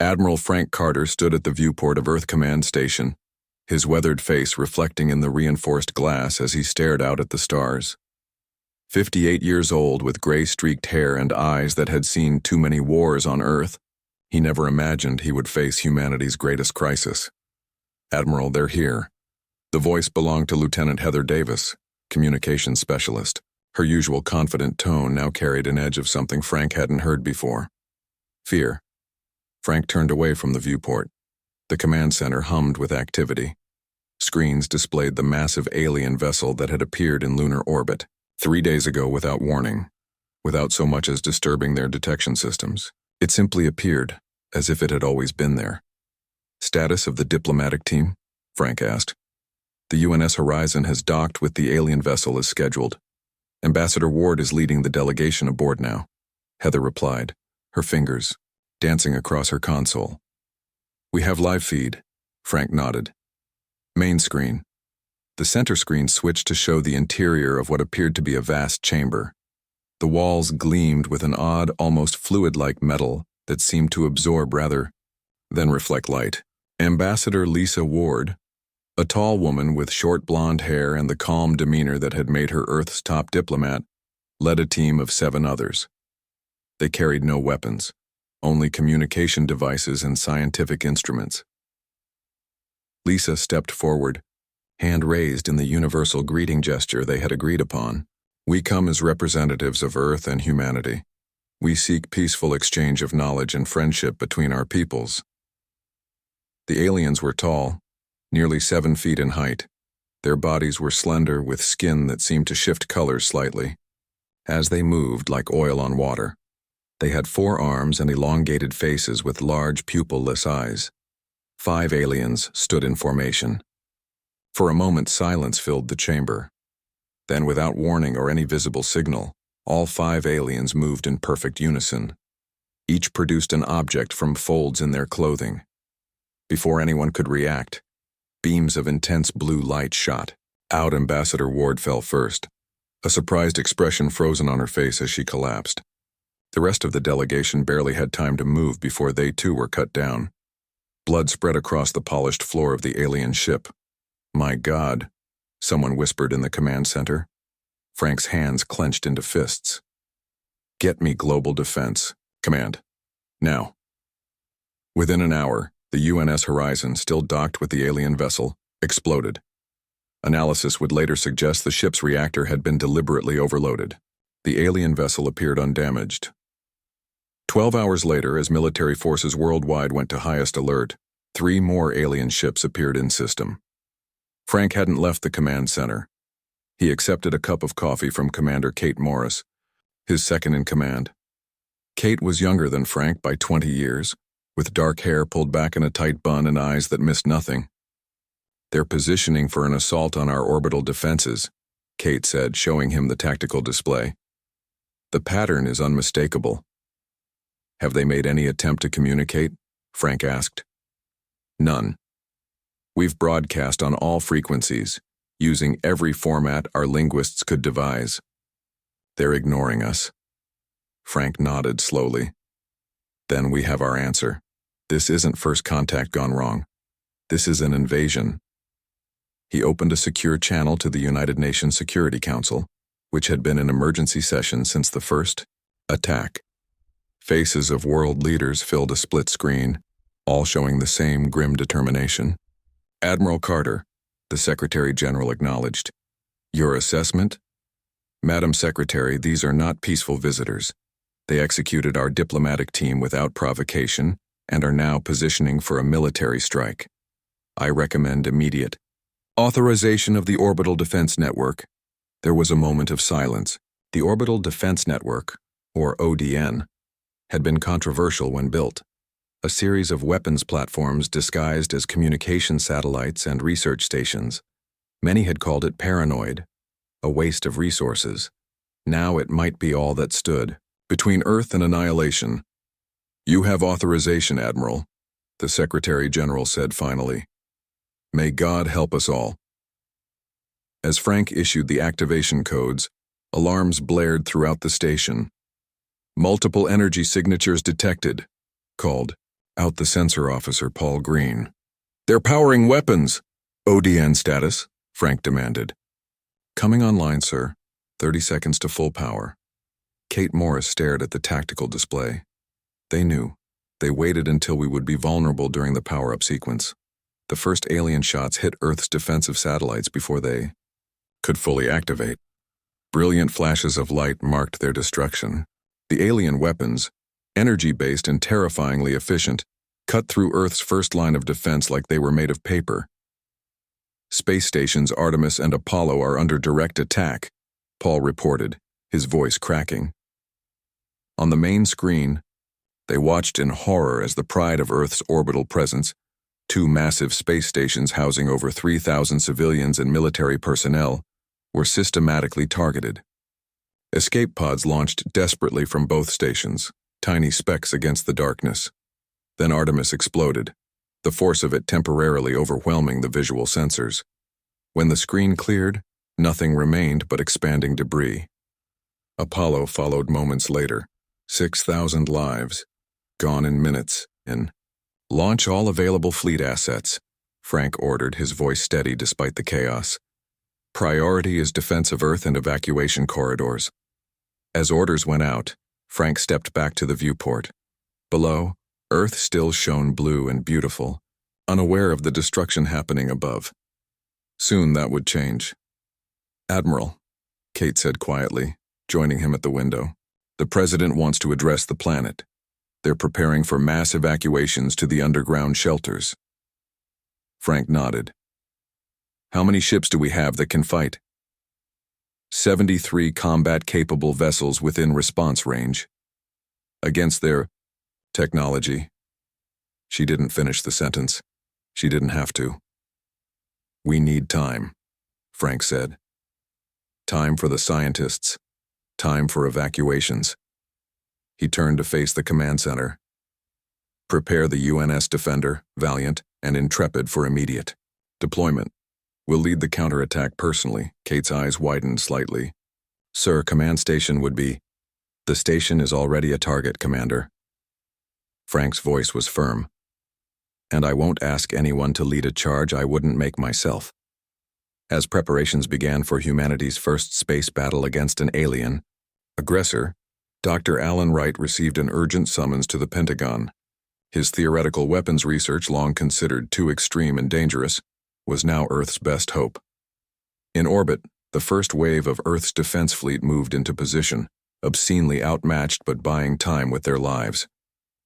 Admiral Frank Carter stood at the viewport of Earth Command Station, his weathered face reflecting in the reinforced glass as he stared out at the stars. 58 years old, with gray-streaked hair and eyes that had seen too many wars on Earth, he never imagined he would face humanity's greatest crisis. "Admiral, they're here." The voice belonged to Lieutenant Heather Davis, communications specialist. Her usual confident tone now carried an edge of something Frank hadn't heard before. Fear. Frank turned away from the viewport. The command center hummed with activity. Screens displayed the massive alien vessel that had appeared in lunar orbit 3 days ago without warning, without so much as disturbing their detection systems. It simply appeared, as if it had always been there. "Status of the diplomatic team?" Frank asked. "The UNS Horizon has docked with the alien vessel as scheduled. Ambassador Ward is leading the delegation aboard now," Heather replied, her fingers dancing across her console. "We have live feed," Frank nodded. Main screen. The center screen switched to show the interior of what appeared to be a vast chamber. The walls gleamed with an odd, almost fluid-like metal that seemed to absorb rather than reflect light. Ambassador Lisa Ward, a tall woman with short blonde hair and the calm demeanor that had made her Earth's top diplomat, led a team of 7 others. They carried no weapons, only communication devices and scientific instruments. Lisa stepped forward, hand raised in the universal greeting gesture they had agreed upon. "We come as representatives of Earth and humanity. We seek peaceful exchange of knowledge and friendship between our peoples." The aliens were tall, nearly 7 feet in height. Their bodies were slender with skin that seemed to shift colors slightly, as they moved like oil on water. They had 4 arms and elongated faces with large pupil-less eyes. 5 aliens stood in formation. For a moment, silence filled the chamber. Then, without warning or any visible signal, all 5 aliens moved in perfect unison. Each produced an object from folds in their clothing. Before anyone could react, beams of intense blue light shot out. Ambassador Ward fell first, a surprised expression frozen on her face as she collapsed. The rest of the delegation barely had time to move before they too were cut down. Blood spread across the polished floor of the alien ship. "My God," someone whispered in the command center. Frank's hands clenched into fists. "Get me global defense. Command. Now." Within an hour, the UNS Horizon, still docked with the alien vessel, exploded. Analysis would later suggest the ship's reactor had been deliberately overloaded. The alien vessel appeared undamaged. 12 hours later, as military forces worldwide went to highest alert, 3 more alien ships appeared in system. Frank hadn't left the command center. He accepted a cup of coffee from Commander Kate Morris, his second in command. Kate was younger than Frank by 20 years, with dark hair pulled back in a tight bun and eyes that missed nothing. "They're positioning for an assault on our orbital defenses," Kate said, showing him the tactical display. "The pattern is unmistakable." "Have they made any attempt to communicate?" Frank asked. "None. We've broadcast on all frequencies, using every format our linguists could devise. They're ignoring us." Frank nodded slowly. "Then we have our answer. This isn't first contact gone wrong. This is an invasion." He opened a secure channel to the United Nations Security Council, which had been in emergency session since the first attack. Faces of world leaders filled a split screen, all showing the same grim determination. "Admiral Carter," the Secretary General acknowledged. "Your assessment?" "Madam Secretary, these are not peaceful visitors. They executed our diplomatic team without provocation and are now positioning for a military strike. I recommend immediate authorization of the Orbital Defense Network." There was a moment of silence. The Orbital Defense Network, or ODN, had been controversial when built. A series of weapons platforms disguised as communication satellites and research stations. Many had called it paranoid, a waste of resources. Now it might be all that stood between Earth and annihilation. "You have authorization, Admiral," the Secretary General said finally. "May God help us all." As Frank issued the activation codes, alarms blared throughout the station. "Multiple energy signatures detected," called Out the sensor officer, Paul Green. "They're powering weapons." "ODN status?" Frank demanded. "Coming online, sir. 30 seconds to full power." Kate Morris stared at the tactical display. They knew. They waited until we would be vulnerable during the power-up sequence. The first alien shots hit Earth's defensive satellites before they could fully activate. Brilliant flashes of light marked their destruction. The alien weapons, energy-based and terrifyingly efficient, cut through Earth's first line of defense like they were made of paper. "Space stations Artemis and Apollo are under direct attack," Paul reported, his voice cracking. On the main screen, they watched in horror as the pride of Earth's orbital presence, two massive space stations housing over 3,000 civilians and military personnel, were systematically targeted. Escape pods launched desperately from both stations, tiny specks against the darkness. Then Artemis exploded, the force of it temporarily overwhelming the visual sensors. When the screen cleared, nothing remained but expanding debris. Apollo followed moments later, 6,000 lives, gone in minutes, in "Launch all available fleet assets," Frank ordered, his voice steady despite the chaos. "Priority is defense of Earth and evacuation corridors." As orders went out, Frank stepped back to the viewport. Below, Earth still shone blue and beautiful, unaware of the destruction happening above. Soon that would change. "Admiral," Kate said quietly, joining him at the window, "the President wants to address the planet. They're preparing for mass evacuations to the underground shelters." Frank nodded. "How many ships do we have that can fight?" 73 combat-capable vessels within response range. Against their technology. She didn't finish the sentence. She didn't have to. "We need time," Frank said. "Time for the scientists. Time for evacuations." He turned to face the command center. "Prepare the UNS Defender, Valiant, and Intrepid for immediate deployment. We'll lead the counterattack personally." Kate's eyes widened slightly. "Sir, command station would be—" "The station is already a target, Commander." Frank's voice was firm. "And I won't ask anyone to lead a charge I wouldn't make myself." As preparations began for humanity's first space battle against an alien aggressor, Dr. Alan Wright received an urgent summons to the Pentagon. His theoretical weapons research, long considered too extreme and dangerous, was now Earth's best hope. In orbit, the first wave of Earth's defense fleet moved into position, obscenely outmatched but buying time with their lives.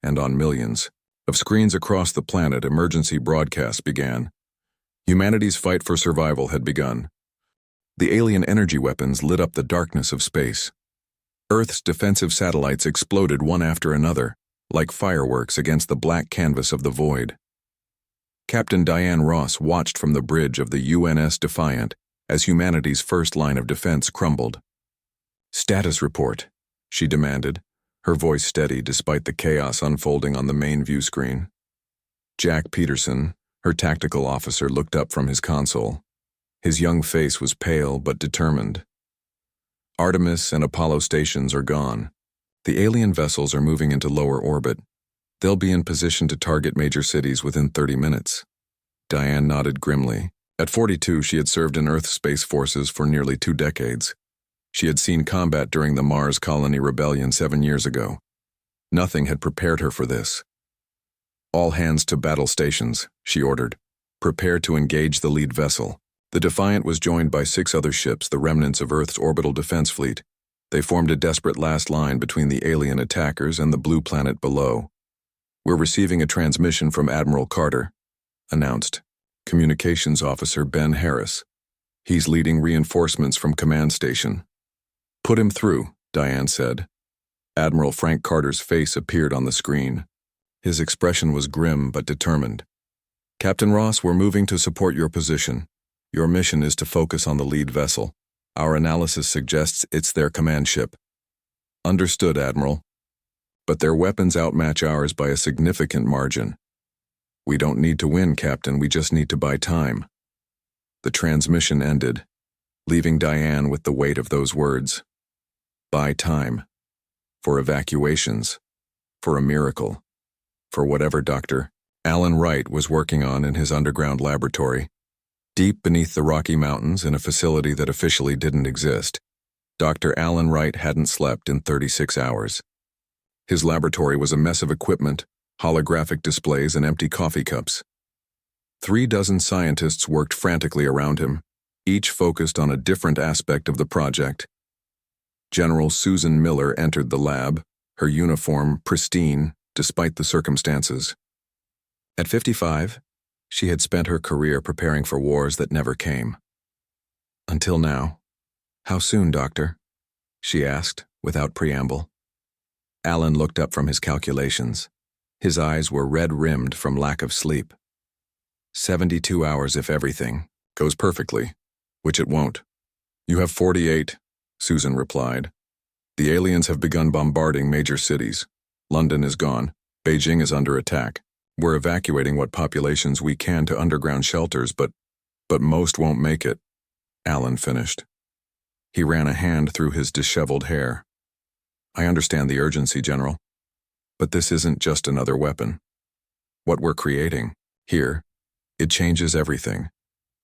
And on millions of screens across the planet, emergency broadcasts began. Humanity's fight for survival had begun. The alien energy weapons lit up the darkness of space. Earth's defensive satellites exploded one after another, like fireworks against the black canvas of the void. Captain Diane Ross watched from the bridge of the UNS Defiant as humanity's first line of defense crumbled. "Status report," she demanded, her voice steady despite the chaos unfolding on the main view screen. Jack Peterson, her tactical officer, looked up from his console. His young face was pale but determined. "Artemis and Apollo stations are gone. The alien vessels are moving into lower orbit. They'll be in position to target major cities within 30 minutes. Diane nodded grimly. At 42, she had served in Earth Space Forces for nearly 2 decades. She had seen combat during the Mars Colony Rebellion 7 years ago. Nothing had prepared her for this. "All hands to battle stations," she ordered. "Prepare to engage the lead vessel." The Defiant was joined by 6 other ships, the remnants of Earth's orbital defense fleet. They formed a desperate last line between the alien attackers and the blue planet below. "We're receiving a transmission from Admiral Carter," announced Communications Officer Ben Harris. "He's leading reinforcements from command station." "Put him through," Diane said. Admiral Frank Carter's face appeared on the screen. His expression was grim but determined. "Captain Ross, we're moving to support your position. Your mission is to focus on the lead vessel. Our analysis suggests it's their command ship." "Understood, Admiral. But their weapons outmatch ours by a significant margin." "We don't need to win, Captain, we just need to buy time." The transmission ended, leaving Diane with the weight of those words. Buy time. For evacuations. For a miracle. for whatever Dr. Alan Wright was working on in his underground laboratory. Deep beneath the Rocky Mountains in a facility that officially didn't exist, Dr. Alan Wright hadn't slept in 36 hours. His laboratory was a mess of equipment, holographic displays, and empty coffee cups. 36 scientists worked frantically around him, each focused on a different aspect of the project. General Susan Miller entered the lab, her uniform pristine despite the circumstances. At 55, she had spent her career preparing for wars that never came. Until now. "How soon, Doctor?" she asked, without preamble. Alan looked up from his calculations. His eyes were red-rimmed from lack of sleep. 72 hours if everything goes perfectly, which it won't. "You have 48, Susan replied. "The aliens have begun bombarding major cities. London is gone. Beijing is under attack. We're evacuating what populations we can to underground shelters, but most won't make it," Alan finished. He ran a hand through his disheveled hair. "I understand the urgency, General. But this isn't just another weapon. What we're creating here, it changes everything.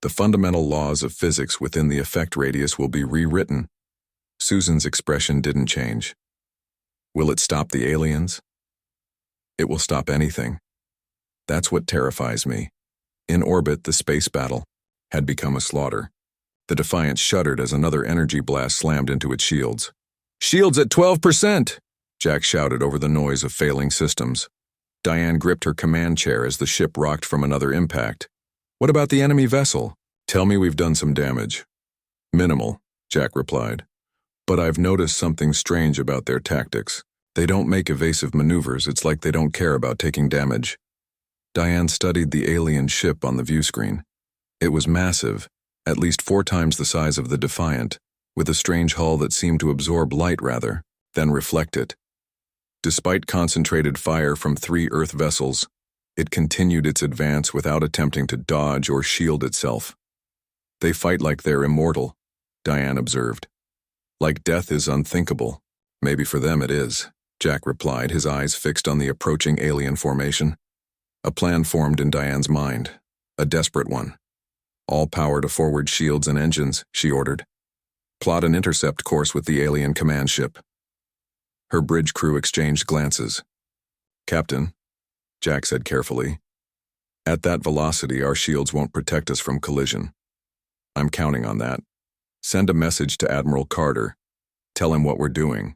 The fundamental laws of physics within the effect radius will be rewritten." Susan's expression didn't change. "Will it stop the aliens?" "It will stop anything. That's what terrifies me." In orbit, the space battle had become a slaughter. The Defiant shuddered as another energy blast slammed into its shields. "Shields at 12%! Jack shouted over the noise of failing systems. Diane gripped her command chair as the ship rocked from another impact. "What about the enemy vessel? Tell me we've done some damage." "Minimal," Jack replied. "But I've noticed something strange about their tactics. They don't make evasive maneuvers. It's like they don't care about taking damage." Diane studied the alien ship on the view screen. It was massive, at least 4 times the size of the Defiant, with a strange hull that seemed to absorb light rather than reflect it. Despite concentrated fire from 3 Earth vessels, it continued its advance without attempting to dodge or shield itself. "They fight like they're immortal," Diane observed. "Like death is unthinkable. Maybe for them it is," Jack replied, his eyes fixed on the approaching alien formation. A plan formed in Diane's mind, a desperate one. "All power to forward shields and engines," she ordered. "Plot an intercept course with the alien command ship." Her bridge crew exchanged glances. "Captain," Jack said carefully, "at that velocity our shields won't protect us from collision. I'm counting on that. Send a message to Admiral Carter. Tell him what we're doing."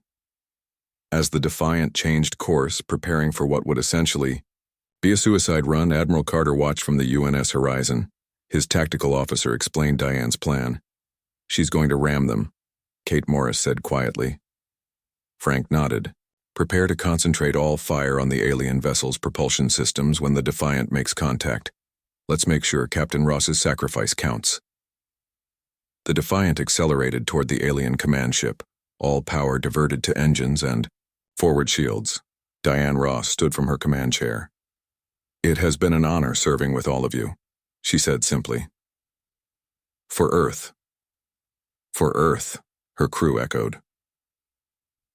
As the Defiant changed course, preparing for what would essentially be a suicide run, Admiral Carter watched from the UNS horizon. His tactical officer explained Diane's plan. "She's going to ram them," Kate Morris said quietly. Frank nodded. "Prepare to concentrate all fire on the alien vessel's propulsion systems when the Defiant makes contact. Let's make sure Captain Ross's sacrifice counts." The Defiant accelerated toward the alien command ship, all power diverted to engines and forward shields. Diane Ross stood from her command chair. "It has been an honor serving with all of you," she said simply. "For Earth." "For Earth," her crew echoed.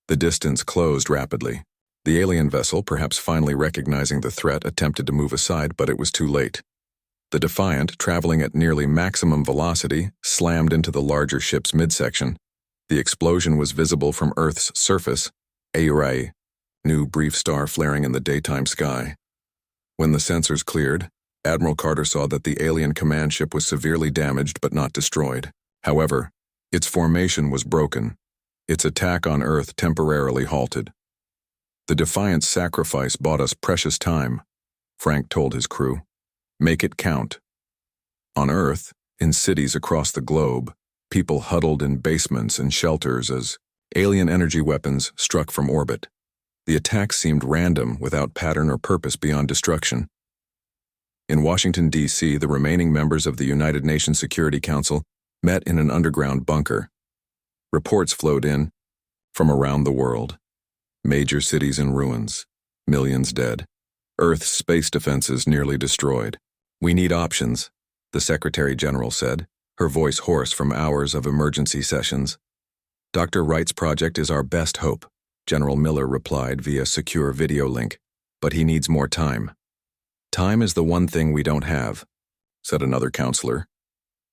The distance closed rapidly. The alien vessel, perhaps finally recognizing the threat, attempted to move aside, but it was too late. The Defiant, traveling at nearly maximum velocity, slammed into the larger ship's midsection. The explosion was visible from Earth's surface, a ray, new brief star flaring in the daytime sky. When the sensors cleared, Admiral Carter saw that the alien command ship was severely damaged but not destroyed. However, its formation was broken. Its attack on Earth temporarily halted. "The Defiant's sacrifice bought us precious time," Frank told his crew. "Make it count." On Earth, in cities across the globe, people huddled in basements and shelters as alien energy weapons struck from orbit. The attack seemed random, without pattern or purpose beyond destruction. In Washington, D.C., the remaining members of the United Nations Security Council met in an underground bunker. Reports flowed in from around the world. Major cities in ruins, millions dead. Earth's space defenses nearly destroyed. "We need options," the Secretary General said, her voice hoarse from hours of emergency sessions. "Dr. Wright's project is our best hope," General Miller replied via secure video link. But he needs more time. Time is the one thing we don't have, said another counselor.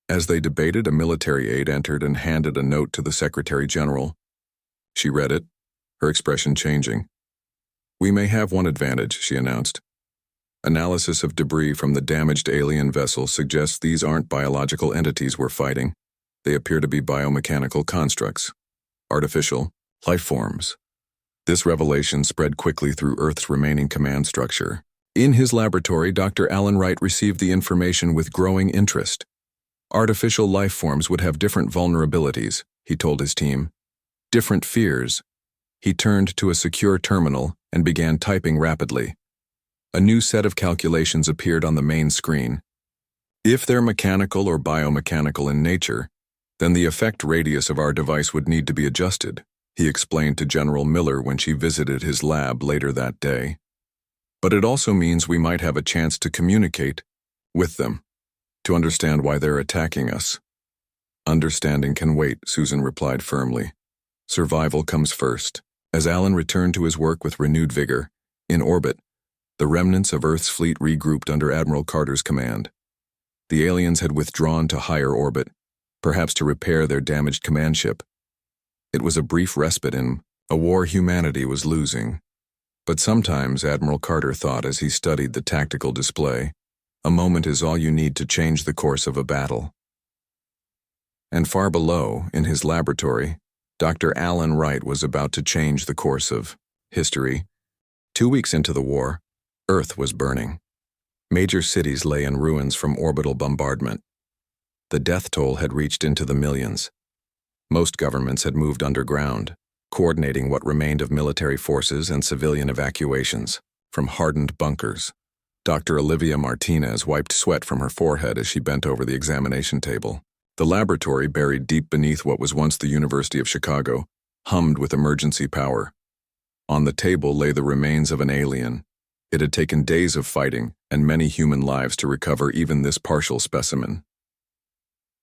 As they debated, a military aide entered and handed a note to the Secretary General. She read it, her expression changing. "We may have one advantage," she announced. "Analysis of debris from the damaged alien vessel suggests these aren't biological entities we're fighting. They appear to be biomechanical constructs. Artificial life forms." This revelation spread quickly through Earth's remaining command structure. In his laboratory, Dr. Alan Wright received the information with growing interest. Artificial life forms would have different vulnerabilities, he told his team. Different fears. He turned to a secure terminal and began typing rapidly. A new set of calculations appeared on the main screen. If they're mechanical or biomechanical in nature, then the effect radius of our device would need to be adjusted, he explained to General Miller when she visited his lab later that day. But it also means we might have a chance to communicate with them, to understand why they're attacking us. Understanding can wait, Susan replied firmly. Survival comes first. As Alan returned to his work with renewed vigor, in orbit, the remnants of Earth's fleet regrouped under Admiral Carter's command. The aliens had withdrawn to higher orbit, perhaps to repair their damaged command ship. It was a brief respite in a war humanity was losing. But sometimes, Admiral Carter thought as he studied the tactical display, a moment is all you need to change the course of a battle. And far below, in his laboratory, Dr. Alan Wright was about to change the course of history. 2 weeks into the war, Earth was burning. Major cities lay in ruins from orbital bombardment. The death toll had reached into the millions. Most governments had moved underground, coordinating what remained of military forces and civilian evacuations from hardened bunkers. Dr. Olivia Martinez wiped sweat from her forehead as she bent over the examination table. The laboratory, buried deep beneath what was once the University of Chicago, hummed with emergency power. On the table lay the remains of an alien. It had taken days of fighting and many human lives to recover even this partial specimen.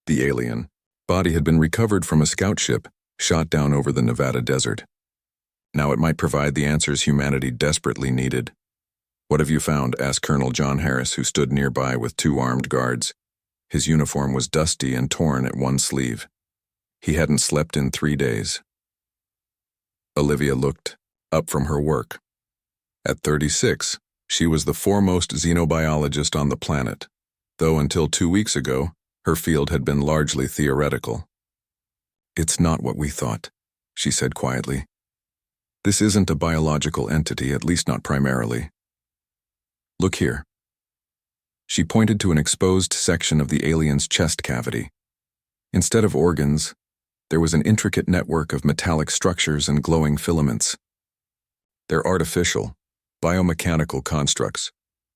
The alien body had been recovered from a scout ship shot down over the Nevada desert. Now it might provide the answers humanity desperately needed. "What have you found?" asked Colonel John Harris, who stood nearby with 2 armed guards. His uniform was dusty and torn at one sleeve. He hadn't slept in 3 days. Olivia looked up from her work. At 36, she was the foremost xenobiologist on the planet, though until 2 weeks ago, her field had been largely theoretical. "It's not what we thought," she said quietly. "This isn't a biological entity, at least not primarily. Look here." She pointed to an exposed section of the alien's chest cavity. Instead of organs, there was an intricate network of metallic structures and glowing filaments. They're artificial, biomechanical constructs,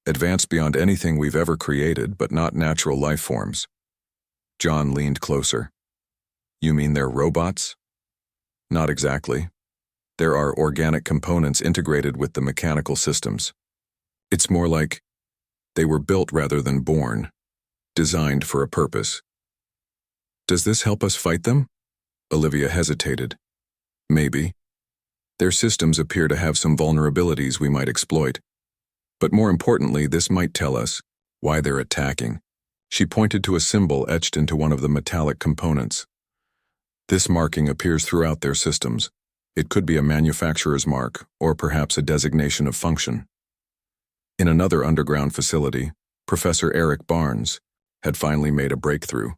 advanced beyond anything we've ever created, but not natural life forms. John leaned closer. "You mean they're robots?" "Not exactly. There are organic components integrated with the mechanical systems. It's more like they were built rather than born, designed for a purpose." "Does this help us fight them?" Olivia hesitated. "Maybe. Their systems appear to have some vulnerabilities we might exploit. But more importantly, this might tell us why they're attacking." She pointed to a symbol etched into one of the metallic components. "This marking appears throughout their systems. It could be a manufacturer's mark, or perhaps a designation of function." In another underground facility, Professor Eric Barnes had finally made a breakthrough.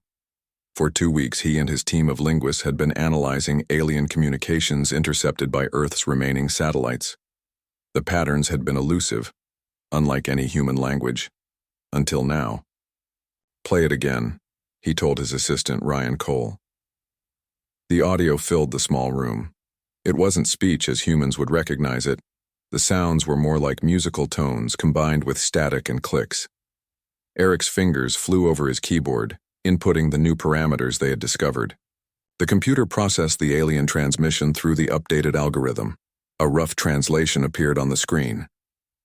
For 2 weeks, he and his team of linguists had been analyzing alien communications intercepted by Earth's remaining satellites. The patterns had been elusive, unlike any human language. Until now. "Play it again," he told his assistant, Ryan Cole. The audio filled the small room. It wasn't speech as humans would recognize it. The sounds were more like musical tones combined with static and clicks. Eric's fingers flew over his keyboard, inputting the new parameters they had discovered. The computer processed the alien transmission through the updated algorithm. A rough translation appeared on the screen.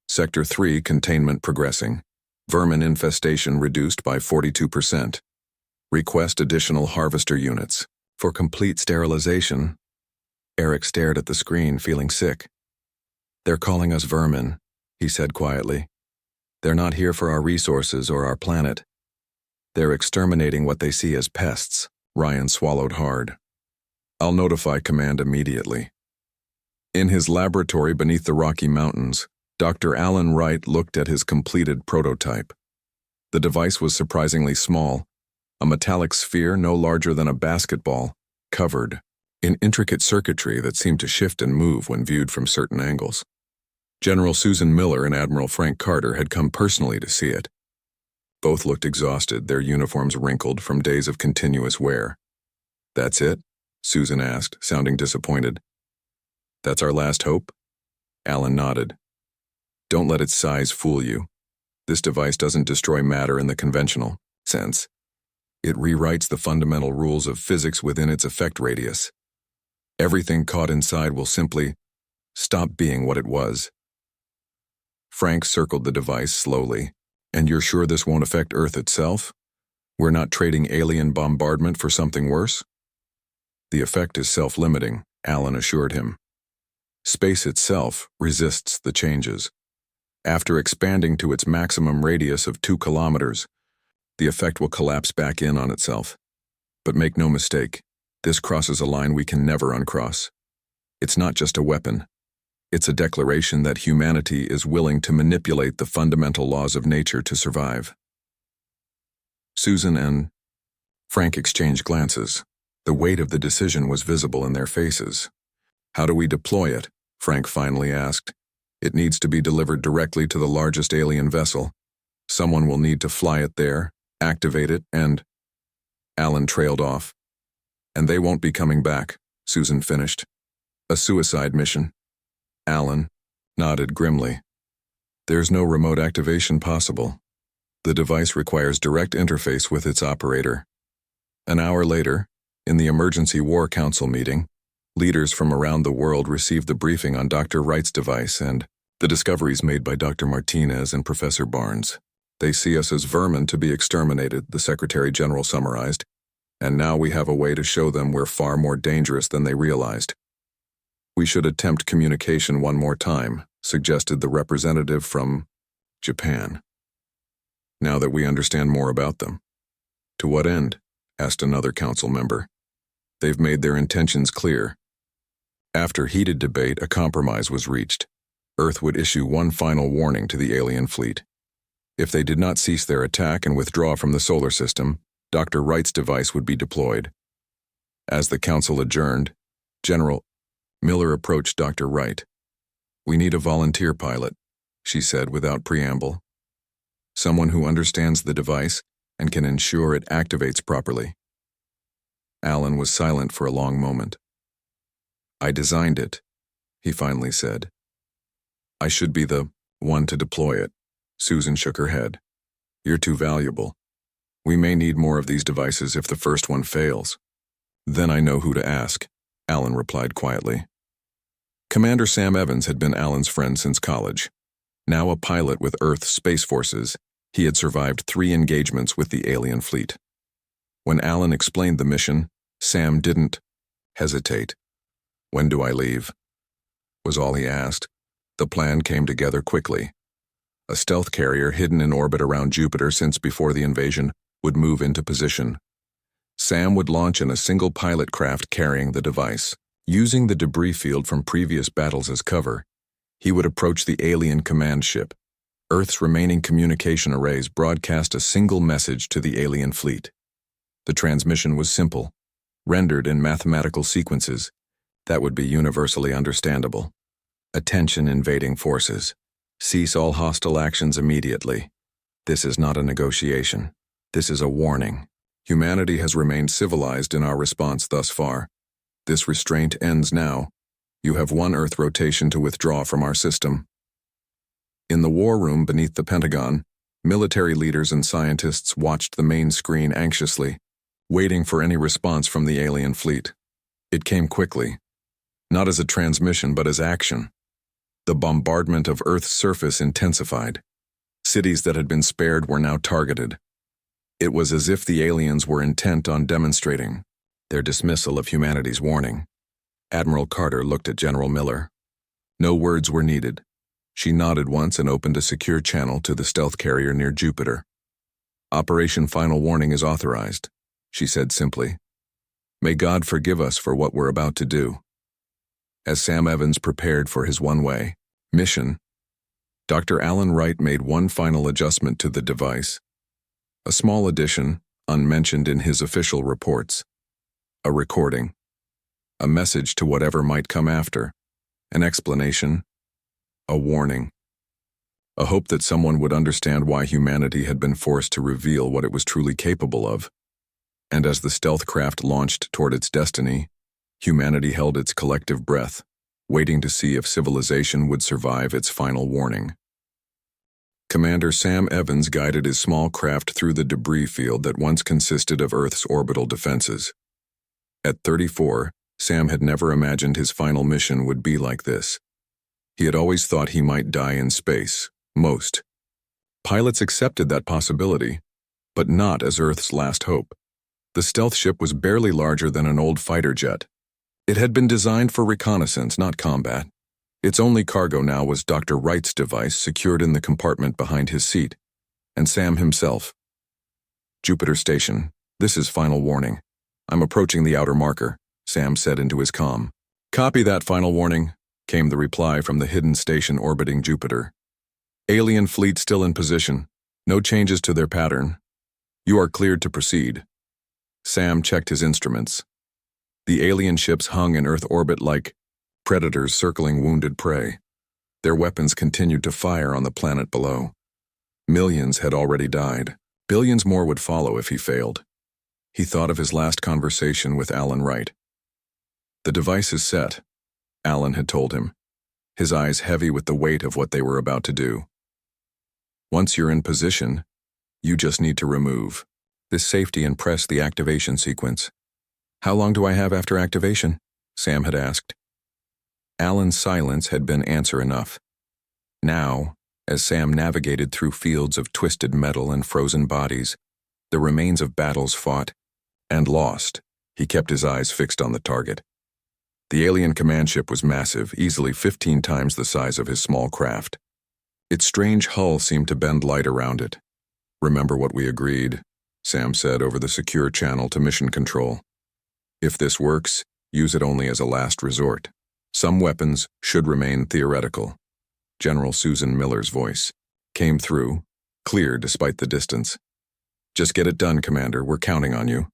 Sector 3 containment progressing. Vermin infestation reduced by 42%. Request additional harvester units. For complete sterilization. Eric stared at the screen, feeling sick. "They're calling us vermin," he said quietly. They're not here for our resources or our planet. They're exterminating what they see as pests. Ryan swallowed hard. I'll notify command immediately. In his laboratory beneath the Rocky Mountains, Dr. Alan Wright looked at his completed prototype. The device was surprisingly small, a metallic sphere no larger than a basketball, covered in intricate circuitry that seemed to shift and move when viewed from certain angles. General Susan Miller and Admiral Frank Carter had come personally to see it. Both looked exhausted, their uniforms wrinkled from days of continuous wear. That's it? Susan asked, sounding disappointed. That's our last hope? Alan nodded. Don't let its size fool you. This device doesn't destroy matter in the conventional sense. It rewrites the fundamental rules of physics within its effect radius. Everything caught inside will simply stop being what it was. Frank circled the device slowly. And you're sure this won't affect Earth itself? We're not trading alien bombardment for something worse? The effect is self-limiting, Alan assured him. Space itself resists the changes. After expanding to its maximum radius of 2 kilometers, the effect will collapse back in on itself. But make no mistake, this crosses a line we can never uncross. It's not just a weapon. It's a declaration that humanity is willing to manipulate the fundamental laws of nature to survive. Susan and Frank exchanged glances. The weight of the decision was visible in their faces. How do we deploy it? Frank finally asked. It needs to be delivered directly to the largest alien vessel. Someone will need to fly it there, activate it, and... Alan trailed off. And they won't be coming back, Susan finished. A suicide mission. Alan nodded grimly. There's no remote activation possible. The device requires direct interface with its operator. An hour later, in the Emergency War Council meeting, leaders from around the world received the briefing on Dr. Wright's device and the discoveries made by Dr. Martinez and Professor Barnes. They see us as vermin to be exterminated, the Secretary General summarized, and now we have a way to show them we're far more dangerous than they realized. We should attempt communication one more time, suggested the representative from Japan. Now that we understand more about them. To what end? Asked another council member. They've made their intentions clear. After heated debate, a compromise was reached. Earth would issue one final warning to the alien fleet. If they did not cease their attack and withdraw from the solar system, Dr. Wright's device would be deployed. As the council adjourned, General Miller approached Dr. Wright. We need a volunteer pilot, she said without preamble. Someone who understands the device and can ensure it activates properly. Alan was silent for a long moment. I designed it, he finally said. I should be the one to deploy it. Susan shook her head. You're too valuable. We may need more of these devices if the first one fails. Then I know who to ask, Alan replied quietly. Commander Sam Evans had been Alan's friend since college. Now a pilot with Earth's Space Forces, he had survived 3 engagements with the alien fleet. When Alan explained the mission, Sam didn't hesitate. When do I leave? Was all he asked. The plan came together quickly. A stealth carrier hidden in orbit around Jupiter since before the invasion would move into position. Sam would launch in a single pilot craft carrying the device. Using the debris field from previous battles as cover, he would approach the alien command ship. Earth's remaining communication arrays broadcast a single message to the alien fleet. The transmission was simple, rendered in mathematical sequences that would be universally understandable. Attention invading forces. Cease all hostile actions immediately. This is not a negotiation. This is a warning. Humanity has remained civilized in our response thus far. This restraint ends now. You have 1 Earth rotation to withdraw from our system. In the war room beneath the Pentagon, military leaders and scientists watched the main screen anxiously, waiting for any response from the alien fleet. It came quickly, not as a transmission but as action. The bombardment of Earth's surface intensified. Cities that had been spared were now targeted. It was as if the aliens were intent on demonstrating their dismissal of humanity's warning. Admiral Carter looked at General Miller. No words were needed. She nodded once and opened a secure channel to the stealth carrier near Jupiter. "Operation Final Warning is authorized," she said simply. "May God forgive us for what we're about to do." As Sam Evans prepared for his one-way mission, Dr. Alan Wright made one final adjustment to the device. A small addition, unmentioned in his official reports. A recording. A message to whatever might come after. An explanation. A warning. A hope that someone would understand why humanity had been forced to reveal what it was truly capable of. And as the stealth craft launched toward its destiny, humanity held its collective breath, waiting to see if civilization would survive its final warning. Commander Sam Evans guided his small craft through the debris field that once consisted of Earth's orbital defenses. At 34, Sam had never imagined his final mission would be like this. He had always thought he might die in space, most. Pilots accepted that possibility, but not as Earth's last hope. The stealth ship was barely larger than an old fighter jet. It had been designed for reconnaissance, not combat. Its only cargo now was Dr. Wright's device secured in the compartment behind his seat, and Sam himself. "Jupiter Station, this is final warning. I'm approaching the outer marker," Sam said into his comm. "Copy that, final warning," came the reply from the hidden station orbiting Jupiter. "Alien fleet still in position. No changes to their pattern. You are cleared to proceed." Sam checked his instruments. The alien ships hung in Earth orbit like predators circling wounded prey. Their weapons continued to fire on the planet below. Millions had already died. Billions more would follow if he failed. He thought of his last conversation with Alan Wright. "The device is set," Alan had told him, his eyes heavy with the weight of what they were about to do. "Once you're in position, you just need to remove this safety and press the activation sequence." "How long do I have after activation?" Sam had asked. Alan's silence had been answer enough. Now, as Sam navigated through fields of twisted metal and frozen bodies, the remains of battles fought and lost, he kept his eyes fixed on the target. The alien command ship was massive, easily 15 times the size of his small craft. Its strange hull seemed to bend light around it. "Remember what we agreed," Sam said over the secure channel to Mission Control. "If this works, use it only as a last resort. Some weapons should remain theoretical." General Susan Miller's voice came through, clear despite the distance. "Just get it done, Commander. We're counting on you."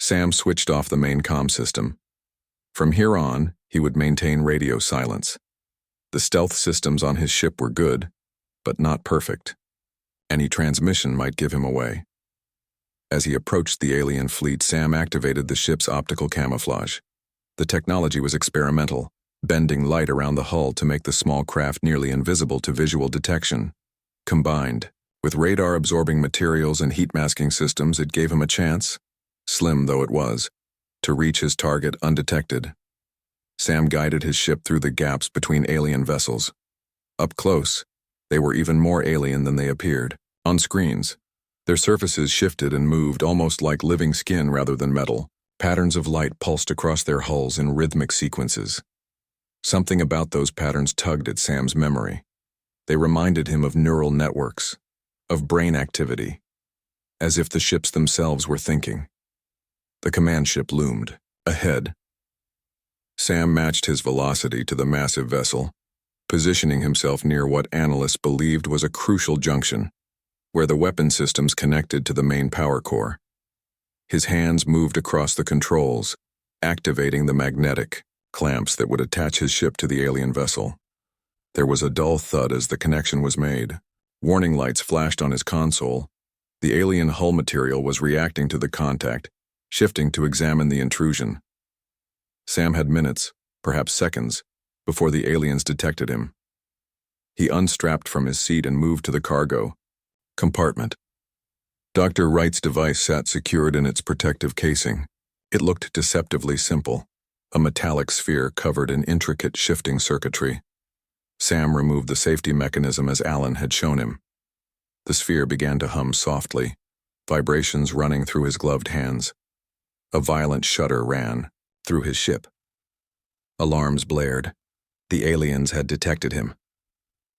Sam switched off the main comm system. From here on, he would maintain radio silence. The stealth systems on his ship were good, but not perfect. Any transmission might give him away. As he approached the alien fleet, Sam activated the ship's optical camouflage. The technology was experimental, bending light around the hull to make the small craft nearly invisible to visual detection. Combined with radar-absorbing materials and heat-masking systems, it gave him a chance, slim though it was, to reach his target undetected. Sam guided his ship through the gaps between alien vessels. Up close, they were even more alien than they appeared. On screens, their surfaces shifted and moved almost like living skin rather than metal. Patterns of light pulsed across their hulls in rhythmic sequences. Something about those patterns tugged at Sam's memory. They reminded him of neural networks, of brain activity, as if the ships themselves were thinking. The command ship loomed, ahead. Sam matched his velocity to the massive vessel, positioning himself near what analysts believed was a crucial junction, where the weapon systems connected to the main power core. His hands moved across the controls, activating the magnetic clamps that would attach his ship to the alien vessel. There was a dull thud as the connection was made. Warning lights flashed on his console. The alien hull material was reacting to the contact, shifting to examine the intrusion. Sam had minutes, perhaps seconds, before the aliens detected him. He unstrapped from his seat and moved to the cargo compartment. Dr. Wright's device sat secured in its protective casing. It looked deceptively simple, a metallic sphere covered in intricate shifting circuitry. Sam removed the safety mechanism as Alan had shown him. The sphere began to hum softly, vibrations running through his gloved hands. A violent shudder ran through his ship. Alarms blared. The aliens had detected him.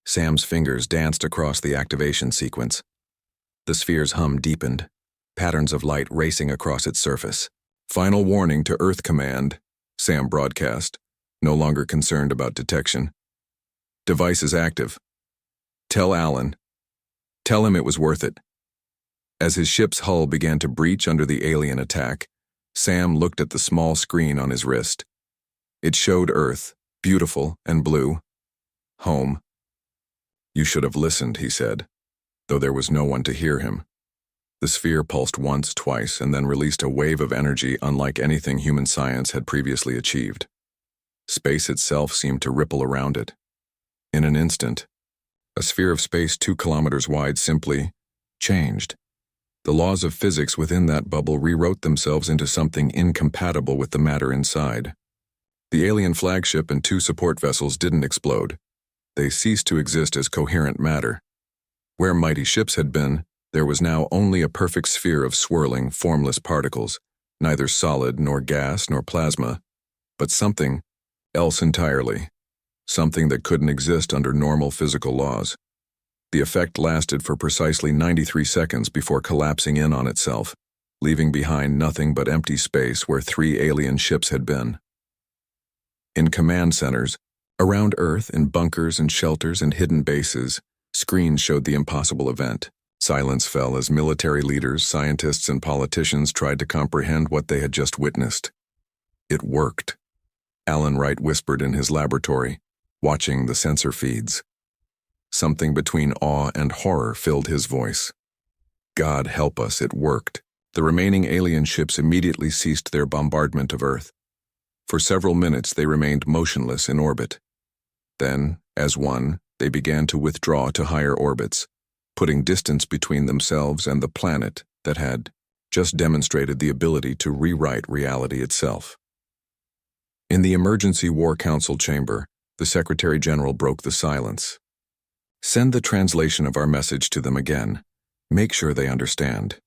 Sam's fingers danced across the activation sequence. The sphere's hum deepened, patterns of light racing across its surface. "Final warning to Earth Command," Sam broadcast, no longer concerned about detection. "Device is active. Tell Alan. Tell him it was worth it." As his ship's hull began to breach under the alien attack, Sam looked at the small screen on his wrist. It showed Earth, beautiful and blue. Home. "You should have listened," he said, though there was no one to hear him. The sphere pulsed once, twice, and then released a wave of energy unlike anything human science had previously achieved. Space itself seemed to ripple around it. In an instant, a sphere of space 2 kilometers wide simply changed. The laws of physics within that bubble rewrote themselves into something incompatible with the matter inside. The alien flagship and 2 support vessels didn't explode. They ceased to exist as coherent matter. Where mighty ships had been, there was now only a perfect sphere of swirling, formless particles, neither solid nor gas nor plasma, but something else entirely, something that couldn't exist under normal physical laws. The effect lasted for precisely 93 seconds before collapsing in on itself, leaving behind nothing but empty space where 3 alien ships had been. In command centers, around Earth, in bunkers and shelters and hidden bases, screens showed the impossible event. Silence fell as military leaders, scientists, and politicians tried to comprehend what they had just witnessed. It worked. Alan Wright whispered in his laboratory, watching the sensor feeds. Something between awe and horror filled his voice. God help us, it worked. The remaining alien ships immediately ceased their bombardment of Earth. For several minutes they remained motionless in orbit. Then, as one, they began to withdraw to higher orbits, putting distance between themselves and the planet that had just demonstrated the ability to rewrite reality itself. In the Emergency War Council chamber, the Secretary General broke the silence. "Send the translation of our message to them again. Make sure they understand."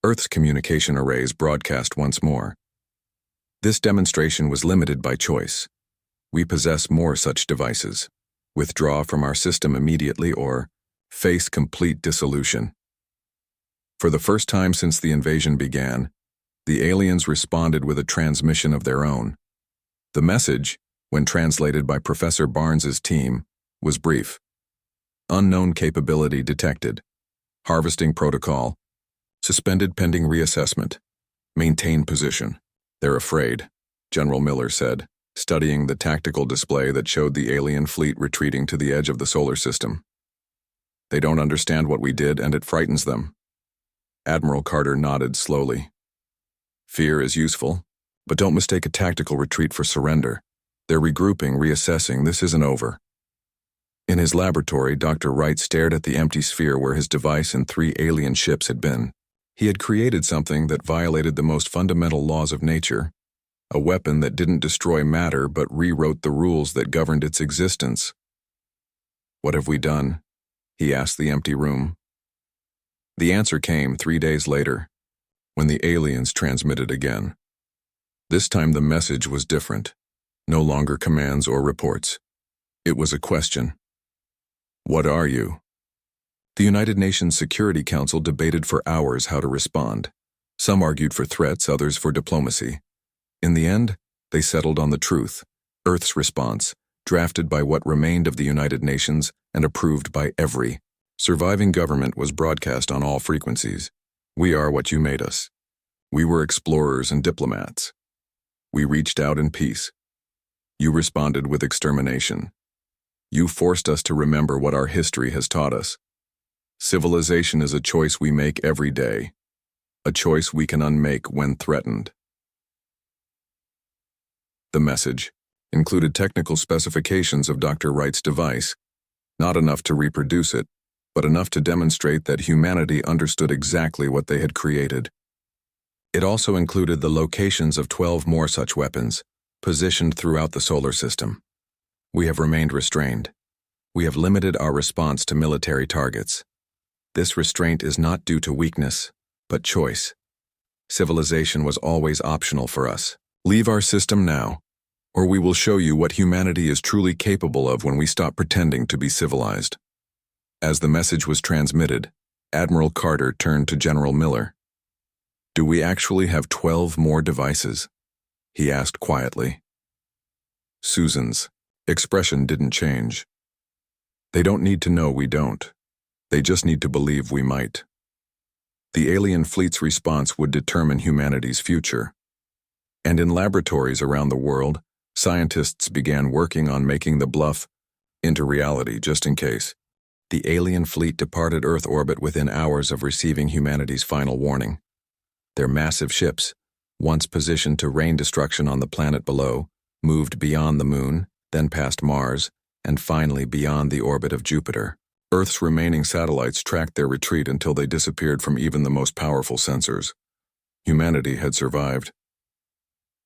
Earth's communication arrays broadcast once more. This demonstration was limited by choice. We possess more such devices. Withdraw from our system immediately or face complete dissolution. For the first time since the invasion began, the aliens responded with a transmission of their own. The message, when translated by Professor Barnes's team, was brief. Unknown capability detected. Harvesting protocol. Suspended pending reassessment. Maintain position. "They're afraid," General Miller said, studying the tactical display that showed the alien fleet retreating to the edge of the solar system. "They don't understand what we did, and it frightens them." Admiral Carter nodded slowly. "Fear is useful, but don't mistake a tactical retreat for surrender. They're regrouping, reassessing. This isn't over." In his laboratory, Dr. Wright stared at the empty sphere where his device and 3 alien ships had been. He had created something that violated the most fundamental laws of nature, a weapon that didn't destroy matter but rewrote the rules that governed its existence. "What have we done?" he asked the empty room. The answer came 3 days later, when the aliens transmitted again. This time the message was different. No longer commands or reports. It was a question. "What are you?" The United Nations Security Council debated for hours how to respond. Some argued for threats, others for diplomacy. In the end, they settled on the truth, Earth's response, drafted by what remained of the United Nations and approved by every surviving government, was broadcast on all frequencies. "We are what you made us. We were explorers and diplomats. We reached out in peace. You responded with extermination. You forced us to remember what our history has taught us. Civilization is a choice we make every day, a choice we can unmake when threatened." The message included technical specifications of Dr. Wright's device, not enough to reproduce it, but enough to demonstrate that humanity understood exactly what they had created. It also included the locations of 12 more such weapons, positioned throughout the solar system. We have remained restrained. We have limited our response to military targets. This restraint is not due to weakness, but choice. Civilization was always optional for us. Leave our system now, or we will show you what humanity is truly capable of when we stop pretending to be civilized. As the message was transmitted, Admiral Carter turned to General Miller. Do we actually have 12 more devices? He asked quietly. Susan's expression didn't change. They don't need to know we don't. They just need to believe we might. The alien fleet's response would determine humanity's future. And in laboratories around the world, scientists began working on making the bluff into reality just in case. The alien fleet departed Earth orbit within hours of receiving humanity's final warning. Their massive ships, once positioned to rain destruction on the planet below, moved beyond the Moon, then past Mars, and finally beyond the orbit of Jupiter. Earth's remaining satellites tracked their retreat until they disappeared from even the most powerful sensors. Humanity had survived.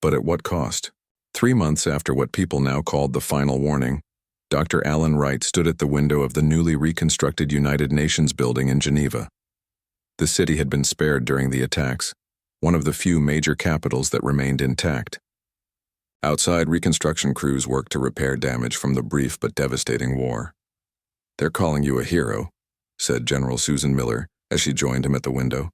But at what cost? 3 months after what people now called the final warning, Dr. Alan Wright stood at the window of the newly reconstructed United Nations building in Geneva. The city had been spared during the attacks, one of the few major capitals that remained intact. Outside, reconstruction crews worked to repair damage from the brief but devastating war. They're calling you a hero, said General Susan Miller as she joined him at the window.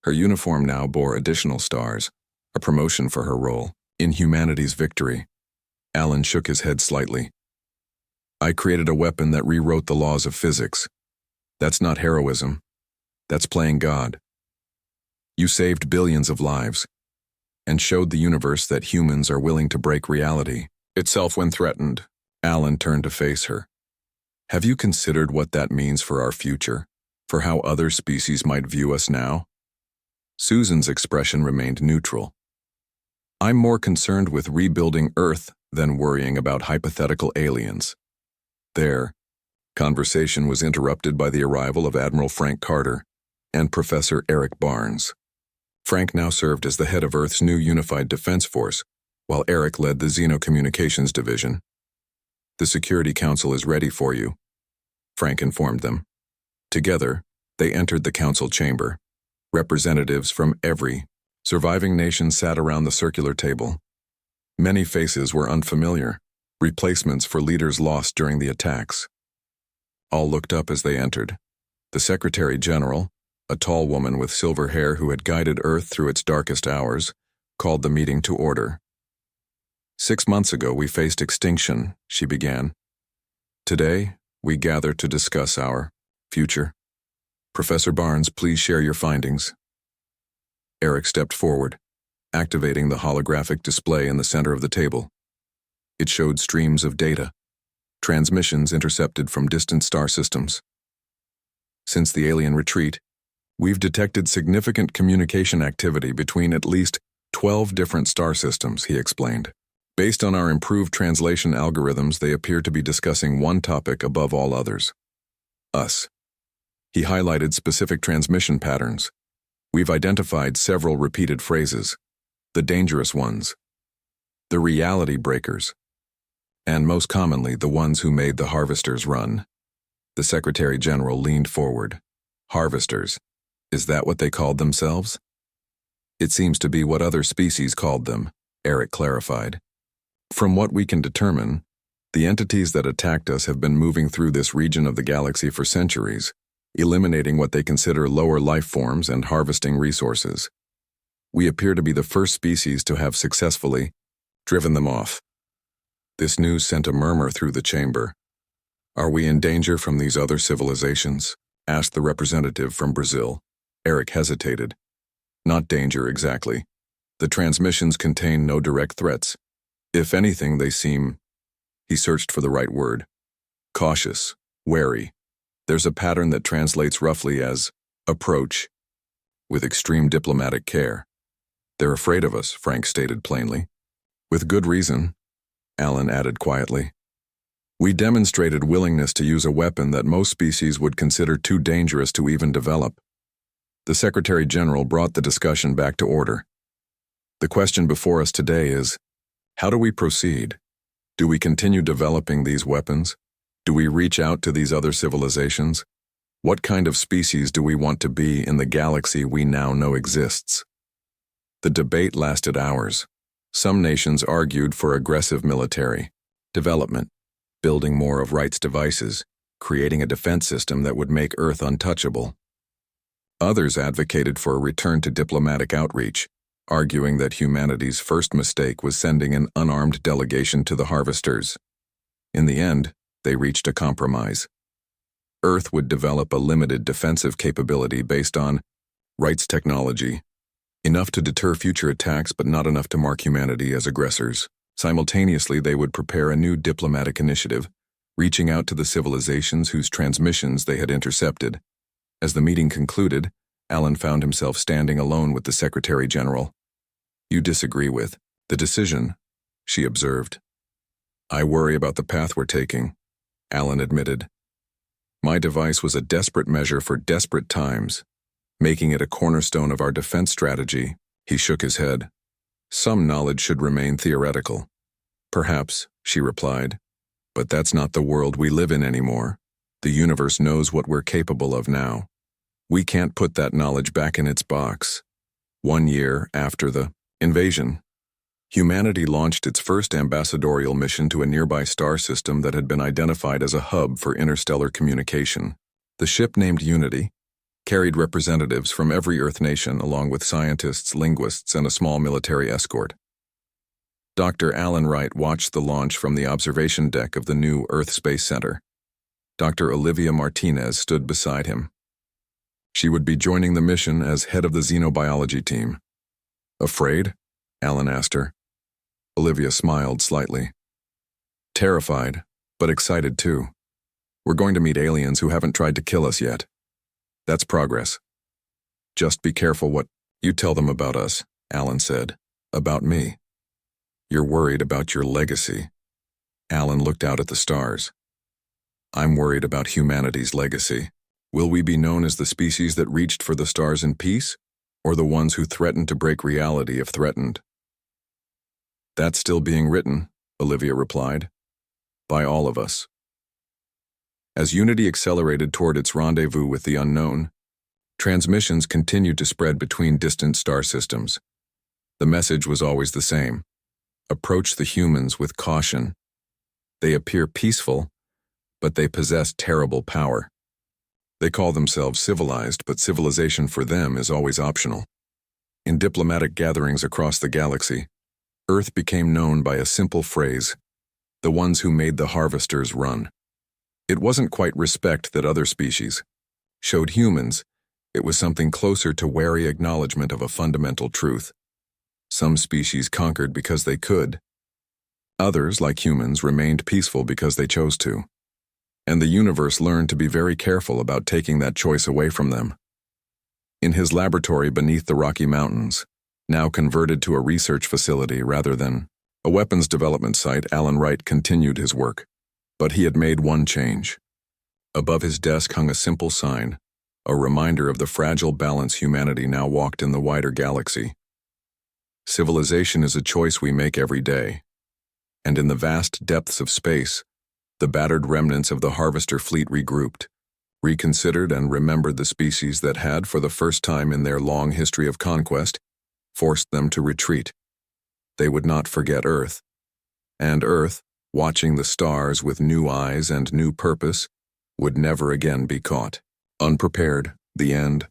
Her uniform now bore additional stars, a promotion for her role in humanity's victory. Alan shook his head slightly. I created a weapon that rewrote the laws of physics. That's not heroism. That's playing God. You saved billions of lives and showed the universe that humans are willing to break reality itself when threatened. Alan turned to face her. Have you considered what that means for our future, for how other species might view us now? Susan's expression remained neutral. I'm more concerned with rebuilding Earth than worrying about hypothetical aliens. Their conversation was interrupted by the arrival of Admiral Frank Carter and Professor Eric Barnes. Frank now served as the head of Earth's new unified defense force, while Eric led the Xenocommunications Division. The Security Council is ready for you, Frank informed them. Together, they entered the council chamber. Representatives from every surviving nation sat around the circular table. Many faces were unfamiliar, replacements for leaders lost during the attacks. All looked up as they entered. The Secretary General, a tall woman with silver hair who had guided Earth through its darkest hours, called the meeting to order. 6 months ago we faced extinction, she began. Today, we gather to discuss our future. Professor Barnes, please share your findings. Eric stepped forward, activating the holographic display in the center of the table. It showed streams of data, transmissions intercepted from distant star systems. Since the alien retreat, we've detected significant communication activity between at least 12 different star systems, he explained. Based on our improved translation algorithms, they appear to be discussing one topic above all others. Us. He highlighted specific transmission patterns. We've identified several repeated phrases, the dangerous ones, the reality breakers, and most commonly the ones who made the harvesters run. The Secretary General leaned forward. Harvesters. Is that what they called themselves? It seems to be what other species called them, Eric clarified. From what we can determine, the entities that attacked us have been moving through this region of the galaxy for centuries, eliminating what they consider lower life forms and harvesting resources. We appear to be the first species to have successfully driven them off. This news sent a murmur through the chamber. Are we in danger from these other civilizations? Asked the representative from Brazil. Eric hesitated. Not danger exactly. The transmissions contain no direct threats. If anything, they seem, he searched for the right word, cautious, wary. There's a pattern that translates roughly as approach, with extreme diplomatic care. They're afraid of us, Frank stated plainly. With good reason, Alan added quietly. We demonstrated willingness to use a weapon that most species would consider too dangerous to even develop. The Secretary General brought the discussion back to order. The question before us today is, how do we proceed? Do we continue developing these weapons? Do we reach out to these other civilizations? What kind of species do we want to be in the galaxy we now know exists? The debate lasted hours. Some nations argued for aggressive military development, building more of Wright's devices, creating a defense system that would make Earth untouchable. Others advocated for a return to diplomatic outreach, arguing that humanity's first mistake was sending an unarmed delegation to the harvesters. In the end, they reached a compromise. Earth would develop a limited defensive capability based on Wright's technology, enough to deter future attacks but not enough to mark humanity as aggressors. Simultaneously, they would prepare a new diplomatic initiative, reaching out to the civilizations whose transmissions they had intercepted. As the meeting concluded, Alan found himself standing alone with the Secretary General. "You disagree with the decision," she observed. "I worry about the path we're taking," Alan admitted. "My device was a desperate measure for desperate times, making it a cornerstone of our defense strategy." He shook his head. "Some knowledge should remain theoretical." "Perhaps," she replied, "but that's not the world we live in anymore. The universe knows what we're capable of now. We can't put that knowledge back in its box." 1 year after the invasion, humanity launched its first ambassadorial mission to a nearby star system that had been identified as a hub for interstellar communication. The ship, named Unity, carried representatives from every Earth nation along with scientists, linguists, and a small military escort. Dr. Alan Wright watched the launch from the observation deck of the new Earth Space Center. Dr. Olivia Martinez stood beside him. She would be joining the mission as head of the xenobiology team. "Afraid?" Alan asked her. Olivia smiled slightly. "Terrified, but excited too. We're going to meet aliens who haven't tried to kill us yet. That's progress. Just be careful what you tell them about us," Alan said. "About me. You're worried about your legacy." Alan looked out at the stars. "I'm worried about humanity's legacy. Will we be known as the species that reached for the stars in peace, or the ones who threatened to break reality if threatened?" "That's still being written," Olivia replied. "By all of us." As Unity accelerated toward its rendezvous with the unknown, transmissions continued to spread between distant star systems. The message was always the same: approach the humans with caution. They appear peaceful, but they possess terrible power. They call themselves civilized, but civilization for them is always optional. In diplomatic gatherings across the galaxy, Earth became known by a simple phrase: the ones who made the harvesters run. It wasn't quite respect that other species showed humans. It was something closer to wary acknowledgement of a fundamental truth. Some species conquered because they could. Others, like humans, remained peaceful because they chose to. And the universe learned to be very careful about taking that choice away from them. In his laboratory beneath the Rocky Mountains, now converted to a research facility rather than a weapons development site, Alan Wright continued his work. But he had made one change. Above his desk hung a simple sign, a reminder of the fragile balance humanity now walked in the wider galaxy. Civilization is a choice we make every day. And in the vast depths of space, the battered remnants of the harvester fleet regrouped, reconsidered, and remembered the species that had, for the first time in their long history of conquest, forced them to retreat. They would not forget Earth. And Earth, watching the stars with new eyes and new purpose, would never again be caught unprepared. The end.